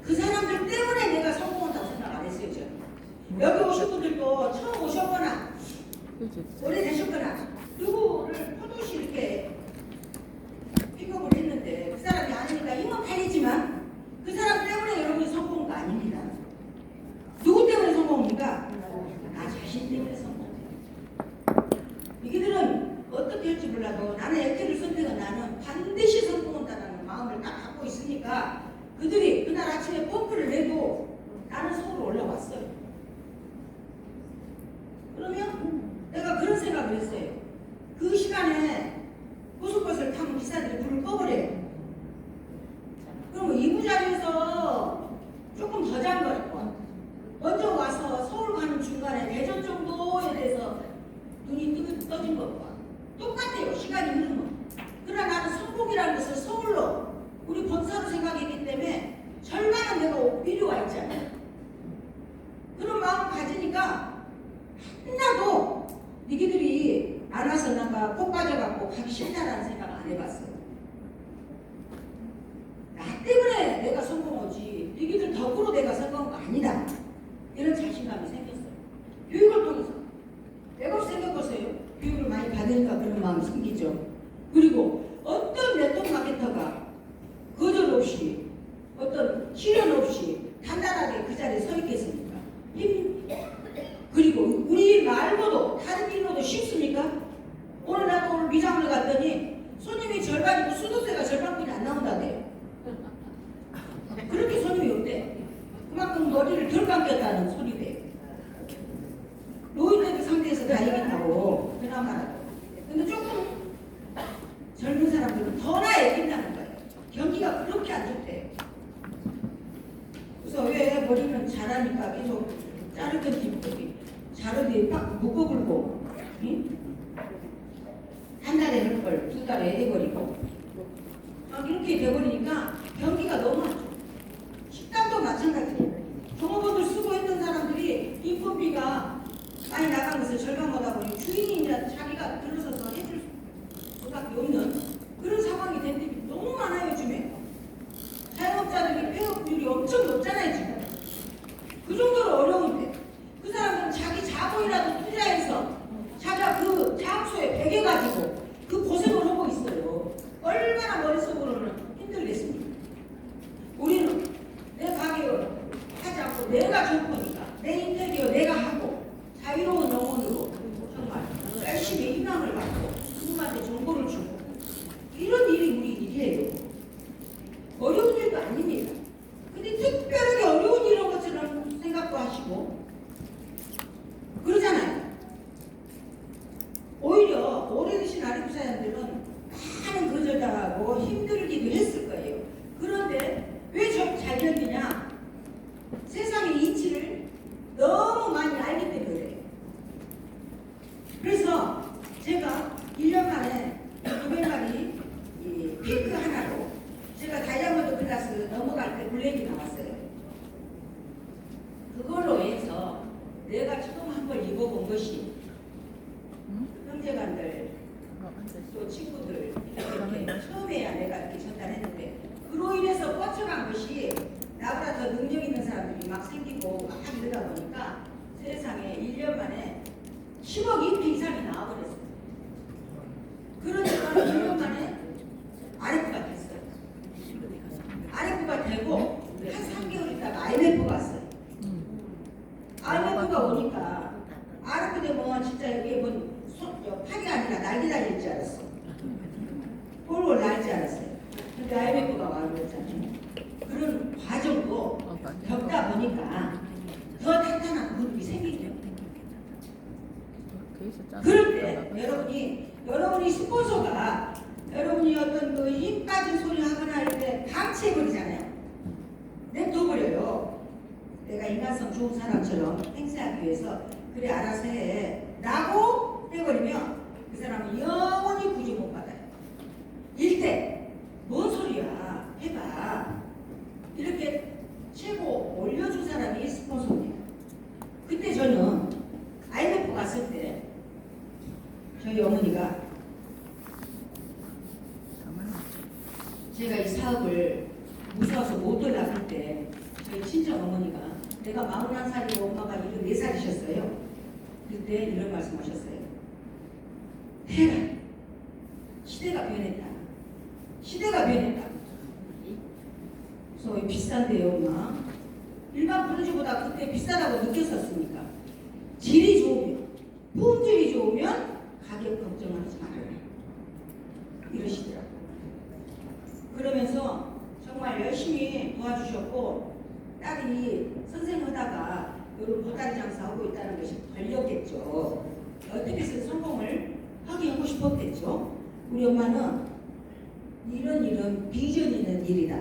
그 사람들 때문에 내가 성공한다고 생각 안 했어요. 저는. 여기 오신 분들도 처음 오셨거나 오래되셨거나 누구를 포도시 이렇게 픽업을 했는데 그 사람이 아니니까 힘은 팔리지만 그 사람 때문에 여러분이 성공한 거 아닙니다. 누구 때문에 성공합니까? 나 자신 때문에 성공해요. 이들은 어떻게 할지 몰라도 나는 LT를 선택한 나는 반드시 성공한다는 마음을 딱 갖고 있으니까 그들이 그날 아침에 펌프를 내도 나는 서울로 올라왔어요. 그러면 내가 그런 생각을 했어요. 그 시간에 고속버스를 타면 기사들이 불을 꺼버려요. 그럼 이부자리에서 조금 더 잔 거예요. 먼저 와서 서울 가는 중간에 대전 정도에 대해서 눈이 떠진 것과 똑같아요. 시간이 흐르면. 그러나 나는 성공이라는 것을 서울로 우리 본사로 생각했기 때문에 절반은 내가 미리 와 있잖아요. 그런 마음을 가지니까 하나도 니기들이 안 와서 나가 꼭 빠져갖고 가기 싫다라는 생각 안 해봤어요. 나 때문에 내가 성공하지 니기들 덕으로 내가 성공한 거 아니다. 이런 자신감이 생겼어요. 교육을 통해서. 내가 없이 생각보세요. 교육을 많이 받으니까 그런 마음이 생기죠. 그리고 어떤 네트워크 마케터가 거절 없이 어떤 시련 없이 단단하게 그 자리에 서 있겠습니까? 그리고 우리 말고도 다른 일로도 쉽습니까? 오늘 나도 오늘 미장원에 갔더니 손님이 절반이고 수도세가 절반뿐이 안 나온다네요. 그렇게 손님이 없대. 그만큼 머리를 덜 감겼다는 소리래. 노인네들 상태에서 다행이다고 그나마라도. 근데 조금 젊은 사람들은 더나 애긴다는 거예요. 경기가 그렇게 안 좋대. 그래서 왜 머리는 자라니까 계속 자르던 뒷부분이 자르더니 팍 묶어불고 응? 한 달에 할 걸 두 달에 해버리고 막 이렇게 돼버리니까 경기가 너무 안 좋아. 식당도 마찬가지예요. 종업원들 쓰고 했던 사람들이 인건비가 많이 나가면서 주인이 이제 자기가 들어서서 해줄 수밖에 없는 그런 상황이 된 데이 너무 많아요 요즘에. 자영업자들이 폐업률이 엄청 높잖아요 지금. 그 정도로 어려운데 그 사람들은 자기 자본이라도 투자해서 자기가 그 장소에 배겨가지고 그 고생을 하고 있어요. 얼마나 머릿속으로는 힘들겠습니까? 우리는 내 가게를 하지 않고 내가 줄 거니까 내 인테리어 내가 하고 자유로운 영혼으로 정말 열심히 희망을 갖고 누구한테 정보를 주고 이런 일이 우리 일이에요. 어려운 일도 아닙니다. 근데 특별하게 어려운 일인 것처럼 생각도 하시고 그러잖아요. 오히려 오래되신 아리프 사람들은 많은 거절당하고 힘들기도 했을 거예요. 그런데 왜 잘 견디냐? 세상의 이치를 너무 많이 알기 때문에 그래요. 그래서 제가 1년 만에 200마리 핑크 하나로 제가 다이아몬드 클래스 넘어갈 때 블랙이 나왔어요. 그걸로 해서 내가 처음 한번 입어본 것이 형제간들 또 친구들 이렇게 처음에야 내가 이렇게 전달했는데 그로 인해서 뻗쳐간 것이 나보다 더 능력 있는 사람들이 막 생기고 막 이러다 보니까 세상에 1년 만에 10억 인피 이상이 나와버렸어요. 그러니까 1년 만에 RF가 됐어요. RF가 되고 한 3개월 있다가 IMF가 왔어요. IMF가 오니까 RF 되면 진짜 여기에 팔이 아니라 날개 달릴 줄 알았어. 폴로 날 줄 알았어요. 근데 IMF가 와버렸잖아요. 그런 과정도 겪다 보니까 더 탄탄한 그룹이 생기죠. 그럴 때 여러분이 스폰서가 여러분이 어떤 그 힘 빠진 소리 하거나 할 때 방치해버리잖아요. 냅둬버려요. 내가 인간성 좋은 사람처럼 행세하기 위해서 그래 알아서 해 라고 해버리면 그 사람은 영원히 구제 못 받아요. 일대 뭔 소리야 해봐. 이렇게 최고 올려준 사람이 스폰서입니다. 그때 저는 IMF 갔을 때 저희 어머니가 제가 이 사업을 무서워서 못 올라갈 때 저희 친정 어머니가 내가 41살이고 엄마가 74살이셨어요. 그때 이런 말씀하셨어요. 해라. 시대가 변했다. 시대가 변했다. 그래서 비싼데요, 엄마. 일반 브런즈보다 그때 비싸다고 느꼈었으니까. 질이 좋으면, 품질이 좋으면 가격 걱정하지 말아라. 이러시더라고요. 그러면서 정말 열심히 도와주셨고 딸이 선생님 하다가 이런 보따리 장사하고 있다는 것이 걸렸겠죠. 어떻게 해서 성공을 하게 하고 싶었겠죠. 우리 엄마는 이런 비전 있는 일이다.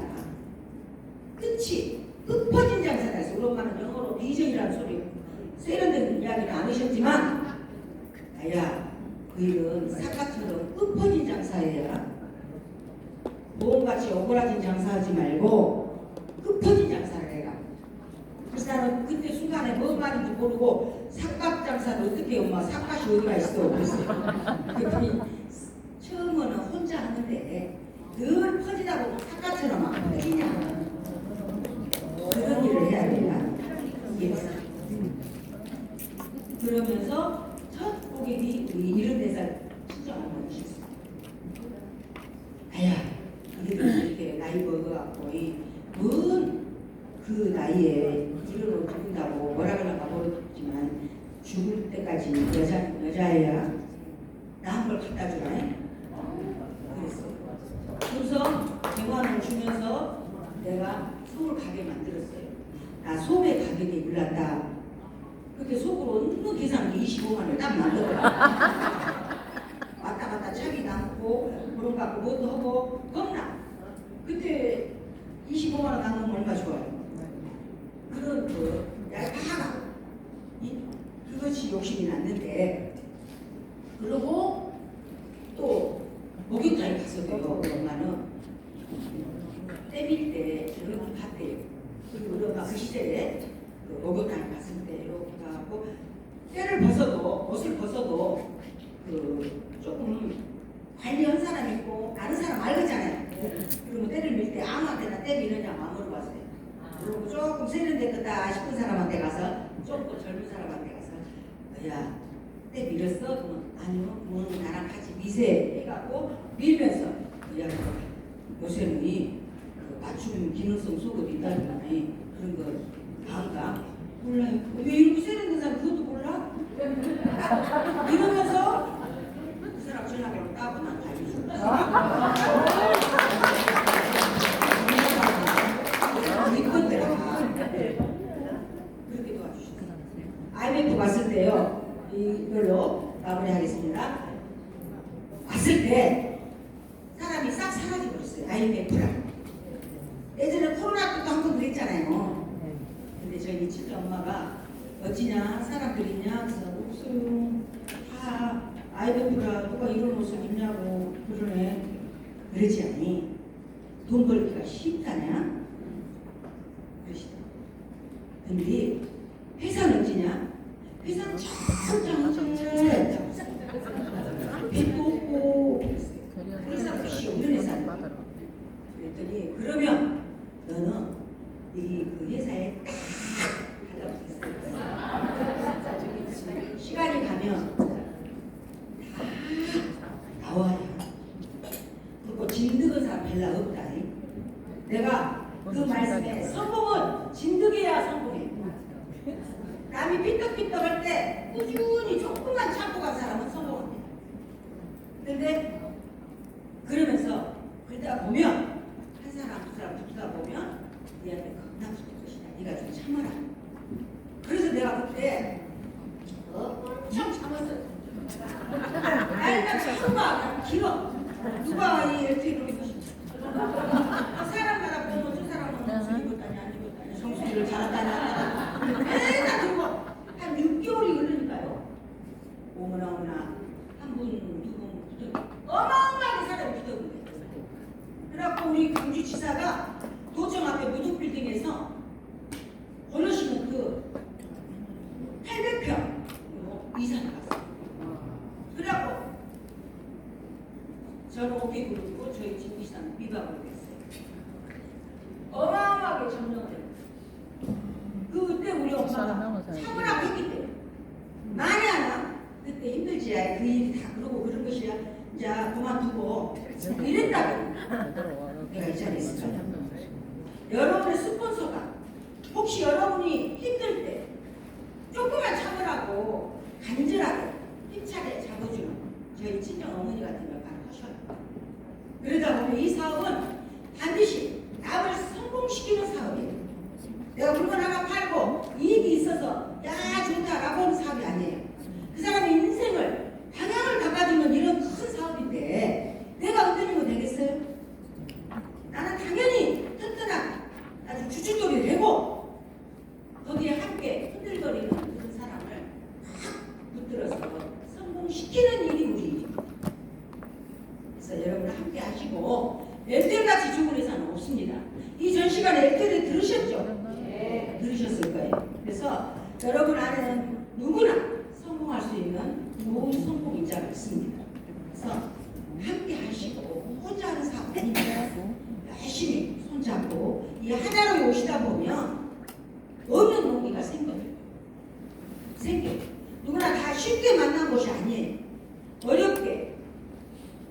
끝 퍼진 장사다 해서 우리 엄마는 영어로 비전이라는 소리 세련된 이야기는 안 하셨지만 아야 그 일은 사과처럼 끝 퍼진 장사해야 보험같이 오그라진 장사하지 말고 끝 퍼진 장사를 해라. 그래서 나는 그때 순간에 뭔 말인지 모르고 삭갓 장사를 어떻게 해 엄마 삭갓이 어디가 있어 그랬어요. 그랬더니 처음에는 혼자 하는데 늘 퍼지다 보면 삭갓처럼 안 퍼지냐 그런 일을 해야 된다. 그러면서 첫 고객이 우리 74살 친정어머니셨어요. 아야 그래도 이렇게 나이 먹어갖고 뭔그 나이에 일을 죽는다고 뭐라 그러나 모르겠지만 죽을 때까지 여자애야 나 한 걸 갖다 주라 그랬어. 그래서 대화를 주면서 내가 속을 가게 만들었어요. 나 소매 가격이 올랐다. 그렇게 속으로 없는 계산이 25만 원을 딱 만들어요. 왔다 갔다 차기 남고 그런 거 갖고 뭣도 하고 겁나. 그때 25만 원 남으면 얼마 좋아요. 그런 얄팍하고 그것이 욕심이 났는데 그러고 또 목욕탕에 갔어요. 우리 엄마는 때밀 때 이렇게 갔대요. 그리고 우리 엄마 그 시절에 그 목욕탕에 갔을 때 이렇게 가고 때를 벗어도 옷을 벗어도 일 한 사람 있고 아는 사람 알겠잖아요. 그러면 때를 밀 때 아무한테나 때 미느냐고 안 물어봤어요. 그리고 조금 세련됐겠다 싶은 사람한테 가서 조금 젊은 사람한테 가서 야, 때 밀었어? 그러면 아니요, 그건 나랑 같이 미세 해갖고 밀면서 야, 요새는 그 맞춤 기능성 속옷 있다더니 그런 거 나은가? 몰라요. 왜 이렇게 세련된 사람 그것도 몰라? 이러면서 그 사람 전화번호 따고 난 달려줘. 이건데 그렇게 도와주셨어요. IMF 왔을 때요. 이걸로 마무리하겠습니다. 왔을 때 사람이 싹 사라져버렸어요. IMF랑. 예전에 코로나 때도 한 번 그랬잖아요. 근데 저희 친정 엄마가 어찌냐 사람들 있냐 그래서 없어요. 다 IMF라 누가 이런 옷을 입냐고 그러네. 그러지 않니? 돈 벌기가 쉽다냐? 그러시다. 근데 회사는 어찌냐? 회사는 짱짱해. 빚도 없고 회사 빚이 없는 회사는. 그랬더니 그러면 너는 그 회사에 딱 달라붙었어. 시간이 가면 다 나와요. 그리고 진득한 사람 별로 없다. 내가 그 말씀에 성공은 진득해야 성공해. 남이 삐떡삐떡 할 때 꾸준히 조금만 참고 간 사람은 성공합니다. 근데 그러면서 그러다 보면 한 사람 두 사람 붙다 보면 얘한테 겁나 붙을 것이다. 네가 좀 참아라. 그래서 내가 그때 엄청 참았어요. 아이가 참아 길어. 누가 이렇게 이러고 사람마다 보면 저 사람은 무슨 입었다니 안 입었다니 성수기를 잘한다니 안 한다니 맨날 들고 한 6개월이 흐르니까요. 오머나 한 분, 두 분 붙어 어마어마하게 사람이 붙어있는 거예요. 그래갖고 우리 광주지사가 도청 앞에 무등빌딩에서 어르신은 그 800평 이사를 갔어요. 그래갖고 저는 오케이 그러고 저희 집이사는 비박을 했어요. 어마어마하게 점령을 했어요. 그때 우리 엄마가 참으라고 했기 때문에 많이 하나 그때 힘들지. 그 일이 다 그러고 그런 것이야. 이제 그만두고 이랬다고 내가 이 자리에 있어요. 여러분의 스폰서가 혹시 여러분이 힘들 때 조금만 참으라고 간절하게 힘차게 잡아주는 저희 친정 어머니 같은 걸 바로 하셔요. 그러다 보면 이 사업은 반드시 남을 성공시키는 사업이에요. 내가 물건 하나 팔고 이익이 있어서 야 좋다라고 하는 사업이 아니에요. 그 사람의 인생을 방향을 바꿔주는 이런 큰 사업인데 내가 흔들리면 되겠어요? 나는 당연히 튼튼한 아주 주춧돌이 되고 거기에 함께 흔들거리는 그런 사람을 확 붙들어서 성공시키는 일이 우리 일입니다. 그래서 여러분 함께 하시고 엘텔같이 죽은 회사는 없습니다. 이 전 시간에 엘텔을 들으셨죠? 네, 들으셨을 거예요. 그래서 여러분 안에는 누구나 성공할 수 있는 좋은 성공 인자가 있습니다. 그래서 함께 하시고 혼자 하는 사업 아닙니다. 열심히 손잡고 이 하나로 오시다 보면 없는 동기가 생겨요. 누구나 다 쉽게 만난 것이 아니에요. 어렵게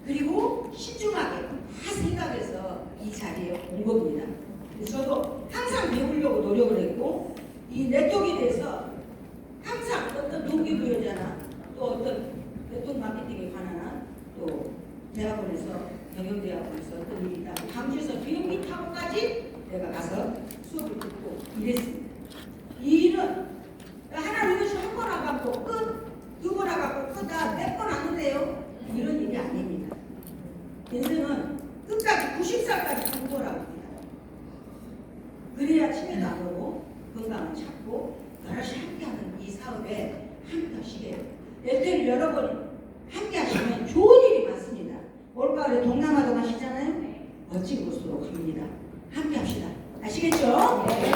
그리고 신중하게 다 생각해서 이 자리에 온 겁니다. 그래서 저도 항상 배우려고 노력을 했고 이 네트워크에 대해서 항상 어떤 동기부여자나 또 어떤 네트워크 마케팅에 관한 한 또 대학원에서 경영대학원에서 어떤 일이 있다 광주에서 비행기 타고까지 내가 가서 수업을 듣고 이랬습니다. 이 일은 하나 이것이 한 번 와갖고 끝, 두 번 와갖고 끝, 몇 번 왔는데요. 이런 일이 아닙니다. 인생은 끝까지 90살까지 공부하라고 합니다. 그래야 치매도 안 오고 건강을 찾고 여럿이 함께하는 이 사업에 함께 하시게요. 엘테를 여러 번 함께 하시면 좋은 일이 많습니다. 올가을에 동남아도 가시잖아요. 멋진 곳으로 갑니다. 함께 합시다. 아시겠죠? 네.